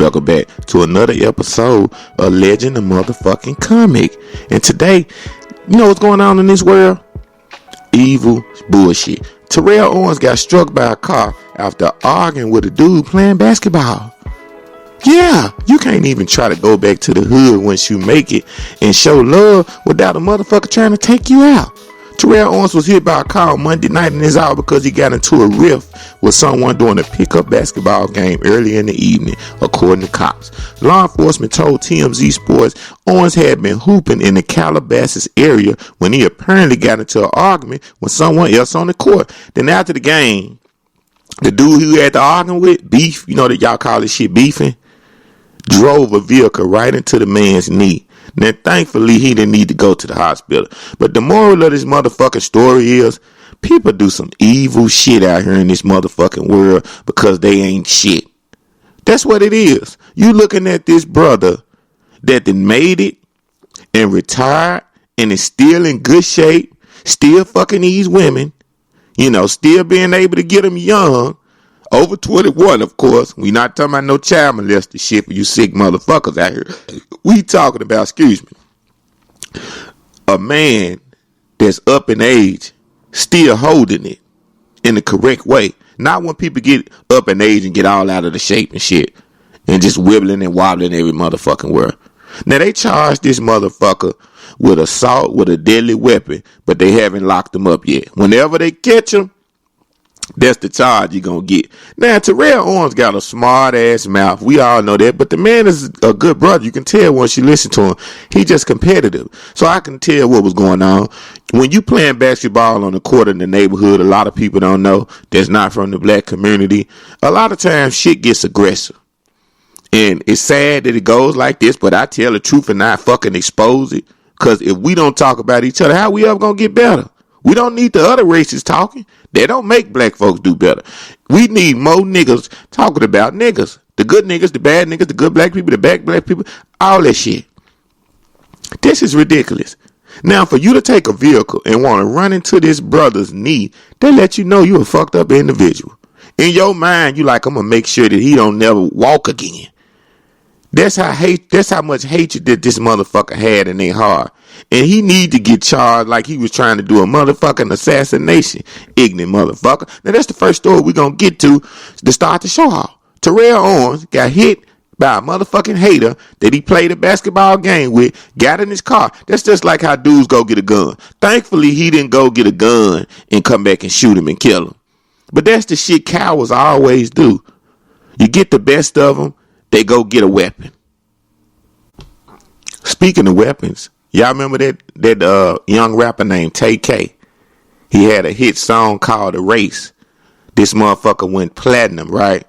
welcome back to another episode of Legend of Motherfucking Comic. And today, you know what's going on in this world? Evil bullshit. Terrell Owens got struck by a car after arguing with a dude playing basketball. Yeah, you can't even try to go back to the hood once you make it and show love without a motherfucker trying to take you out. Terrell Owens was hit by a car on Monday night in his hour because he got into a rift with someone during a pickup basketball game early in the evening, according to cops. Law enforcement told TMZ Sports Owens had been hooping in the Calabasas area when he apparently got into an argument with someone else on the court. Then after the game, the dude who had to argue with, beef, you know that y'all call this shit beefing, drove a vehicle right into the man's knee. Now, thankfully, he didn't need to go to the hospital. But the moral of this motherfucking story is, people do some evil shit out here in this motherfucking world because they ain't shit. That's what it is. You looking at this brother that then made it and retired and is still in good shape, still fucking these women, you know, still being able to get them young. Over 21, of course. We not talking about no child molester shit for you sick motherfuckers out here. We talking about, excuse me, a man that's up in age still holding it in the correct way. Not when people get up in age and get all out of the shape and shit and just wibbling and wobbling every motherfucking word. Now, they charged this motherfucker with assault with a deadly weapon, but they haven't locked him up yet. Whenever they catch him, that's the charge you're going to get. Now, Terrell Owens got a smart-ass mouth. We all know that. But the man is a good brother. You can tell once you listen to him. He just competitive. So I can tell what was going on. When you playing basketball on the court in the neighborhood, a lot of people don't know that's not from the black community. A lot of times shit gets aggressive. And it's sad that it goes like this, but I tell the truth and not fucking expose it. Because if we don't talk about each other, how we ever going to get better? We don't need the other races talking. They don't make black folks do better. We need more niggas talking about niggas. The good niggas, the bad niggas, the good black people, the bad black people, all that shit. This is ridiculous. Now, for you to take a vehicle and want to run into this brother's knee, they let you know you a fucked up individual. In your mind, you like, I'm going to make sure that he don't never walk again. That's how much hatred that this motherfucker had in their heart. And he need to get charged like he was trying to do a motherfucking assassination. Ignorant motherfucker. Now, that's the first story we're going to get to start the show off. Terrell Owens got hit by a motherfucking hater that he played a basketball game with, got in his car. That's just like how dudes go get a gun. Thankfully, he didn't go get a gun and come back and shoot him and kill him. But that's the shit cowards always do. You get the best of them, they go get a weapon. Speaking of weapons, y'all remember that young rapper named TK? He had a hit song called The Race. This motherfucker went platinum, right?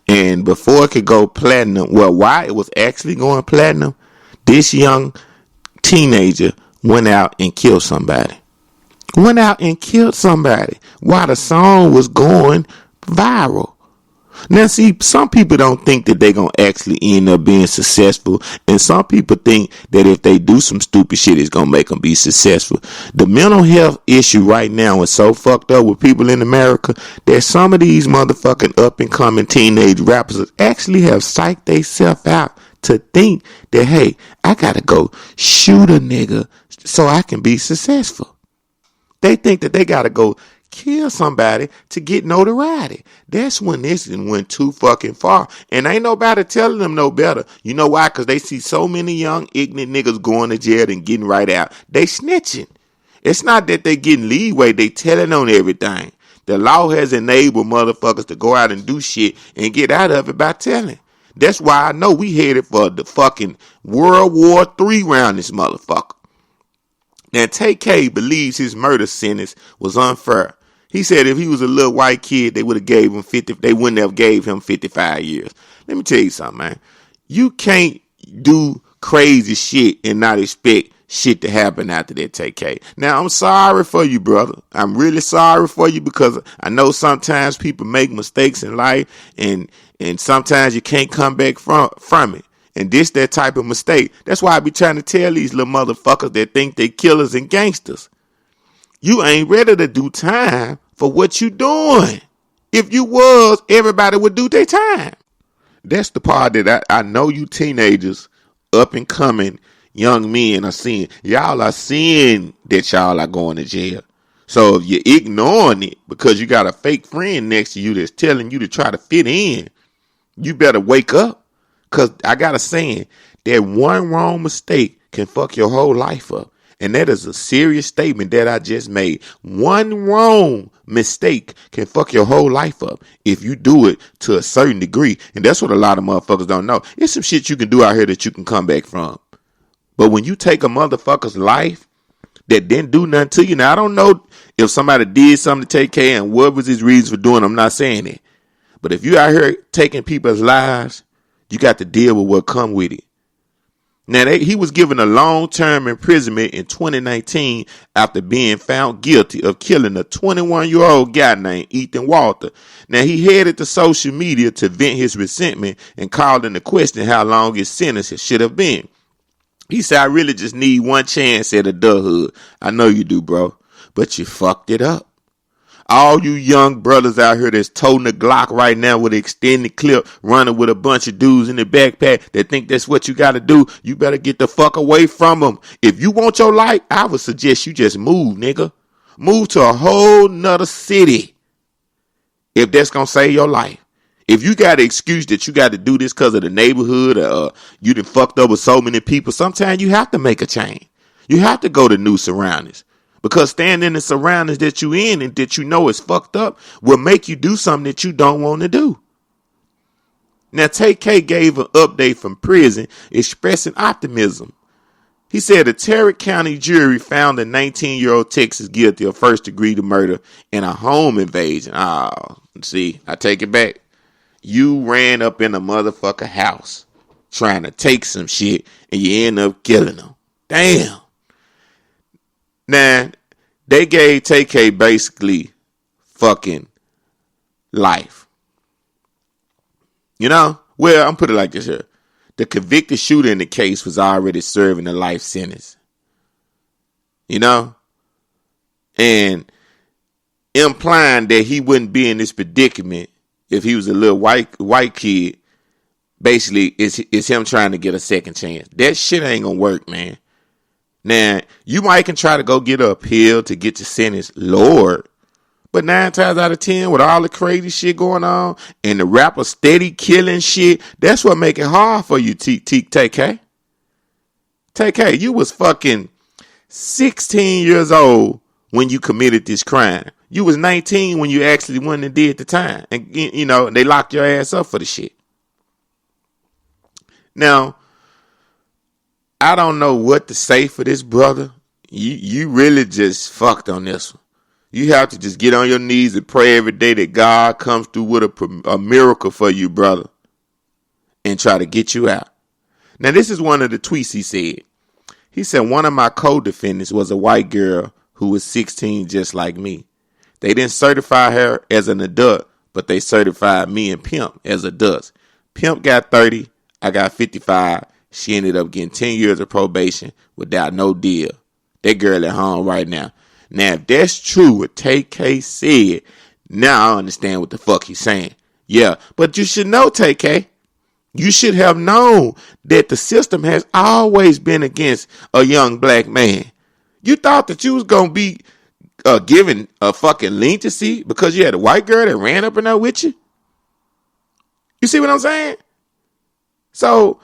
And before it could go platinum, well, why it was actually going platinum, this young teenager went out and killed somebody. While the song was going viral. Now, see, some people don't think that they're going to actually end up being successful. And some people think that if they do some stupid shit, it's going to make them be successful. The mental health issue right now is so fucked up with people in America that some of these motherfucking up and coming teenage rappers actually have psyched themselves out to think that, hey, I got to go shoot a nigga so I can be successful. They think that they got to go kill somebody to get notoriety. That's when this went too fucking far. And ain't nobody telling them no better. You know why? Because they see so many young ignorant niggas going to jail and getting right out. They snitching. It's not that they getting leeway. They telling on everything. The law has enabled motherfuckers to go out and do shit and get out of it by telling. That's why I know we headed for the fucking World War III round this motherfucker. Now, TK believes his murder sentence was unfair. He said if he was a little white kid, they would have gave him 50. They wouldn't have gave him 55 years. Let me tell you something, man. You can't do crazy shit and not expect shit to happen after that, TK. Now, I'm sorry for you, brother. I'm really sorry for you because I know sometimes people make mistakes in life and sometimes you can't come back from it. And this that type of mistake. That's why I be trying to tell these little motherfuckers that think they killers and gangsters. You ain't ready to do time for what you doing. If you was, everybody would do their time. That's the part that I know you teenagers, up and coming young men are seeing. Y'all are seeing that y'all are going to jail. So if you're ignoring it because you got a fake friend next to you that's telling you to try to fit in, you better wake up. Because I got a saying that one wrong mistake can fuck your whole life up. And that is a serious statement that I just made. One wrong mistake can fuck your whole life up if you do it to a certain degree. And that's what a lot of motherfuckers don't know. It's some shit you can do out here that you can come back from. But when you take a motherfucker's life that didn't do nothing to you. Now, I don't know if somebody did something to take care and what was his reason for doing it. I'm not saying it. But if you out here taking people's lives, you got to deal with what come with it. Now, he was given a long-term imprisonment in 2019 after being found guilty of killing a 21-year-old guy named Ethan Walter. Now, he headed to social media to vent his resentment and called into question how long his sentence should have been. He said, I really just need one chance at adulthood. I know you do, bro, but you fucked it up. All you young brothers out here that's toting a Glock right now with an extended clip, running with a bunch of dudes in the backpack that think that's what you got to do, you better get the fuck away from them. If you want your life, I would suggest you just move, nigga. Move to a whole nother city if that's going to save your life. If you got an excuse that you got to do this because of the neighborhood or you done fucked up with so many people, sometimes you have to make a change. You have to go to new surroundings. Because staying in the surroundings that you in and that you know is fucked up will make you do something that you don't want to do. Now, TK gave an update from prison expressing optimism. He said a Tarrant County jury found a 19-year-old Texas guilty of first-degree murder and a home invasion. See, I take it back. You ran up in a motherfucker house trying to take some shit and you end up killing them. Damn. Now, they gave TK basically fucking life. You know? Well, I'm put it like this here. The convicted shooter in the case was already serving a life sentence. You know? And implying that he wouldn't be in this predicament if he was a little white kid, basically is him trying to get a second chance. That shit ain't gonna work, man. Now, you might can try to go get an appeal to get your sentence lowered, but 9 times out of 10, with all the crazy shit going on and the rapper steady killing shit, that's what make it hard for you, TK. TK, you was fucking 16 years old when you committed this crime. You was 19 when you actually went and did the time. And, you know, they locked your ass up for the shit. Now, I don't know what to say for this brother. You really just fucked on this one. You have to just get on your knees and pray every day that God comes through with a miracle for you, brother, and try to get you out. Now, this is one of the tweets he said. He said, one of my co-defendants was a white girl who was 16 just like me. They didn't certify her as an adult, but they certified me and Pimp as adults. Pimp got 30, I got 55. She ended up getting 10 years of probation without no deal. That girl at home right now. Now, if that's true what TK said, now I understand what the fuck he's saying. Yeah, but you should know, TK. You should have known that the system has always been against a young black man. You thought that you was going to be given a fucking leniency because you had a white girl that ran up in there with you? You see what I'm saying? So,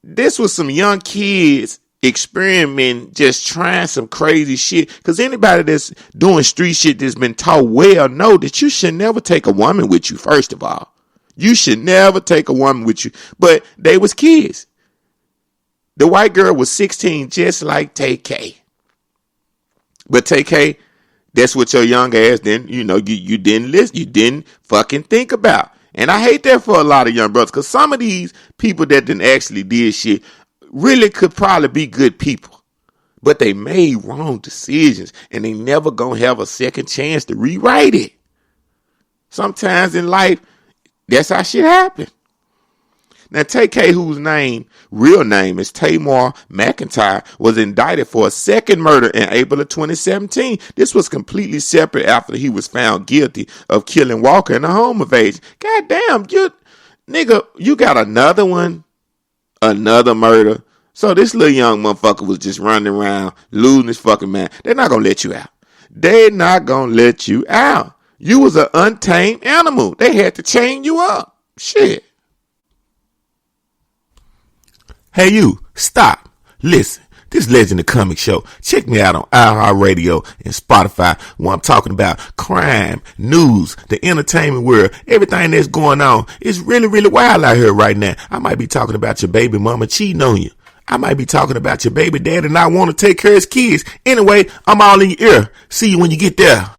this was some young kids experimenting, just trying some crazy shit. Because anybody that's doing street shit that's been taught well know that you should never take a woman with you, first of all. You should never take a woman with you. But they was kids. The white girl was 16, just like TK. But TK, that's what your young ass didn't, you didn't listen. You didn't fucking think about. And I hate that for a lot of young brothers, because some of these people that didn't actually did shit really could probably be good people. But they made wrong decisions, and they never gonna have a second chance to rewrite it. Sometimes in life, that's how shit happen. Now, TK, whose real name is Tamar McIntyre, was indicted for a second murder in April of 2017. This was completely separate after he was found guilty of killing Walker in a home invasion. God damn, Nigga, you got another one, another murder. So this little young motherfucker was just running around losing his fucking mind. They're not gonna let you out. They're not gonna let you out. You was an untamed animal. They had to chain you up. Shit. Hey you, stop. Listen. This Legend of Comic Show. Check me out on iHeartRadio and Spotify where I'm talking about crime, news, the entertainment world, everything that's going on. It's really, really wild out here right now. I might be talking about your baby mama cheating on you. I might be talking about your baby dad and not want to take care of his kids. Anyway, I'm all in your ear. See you when you get there.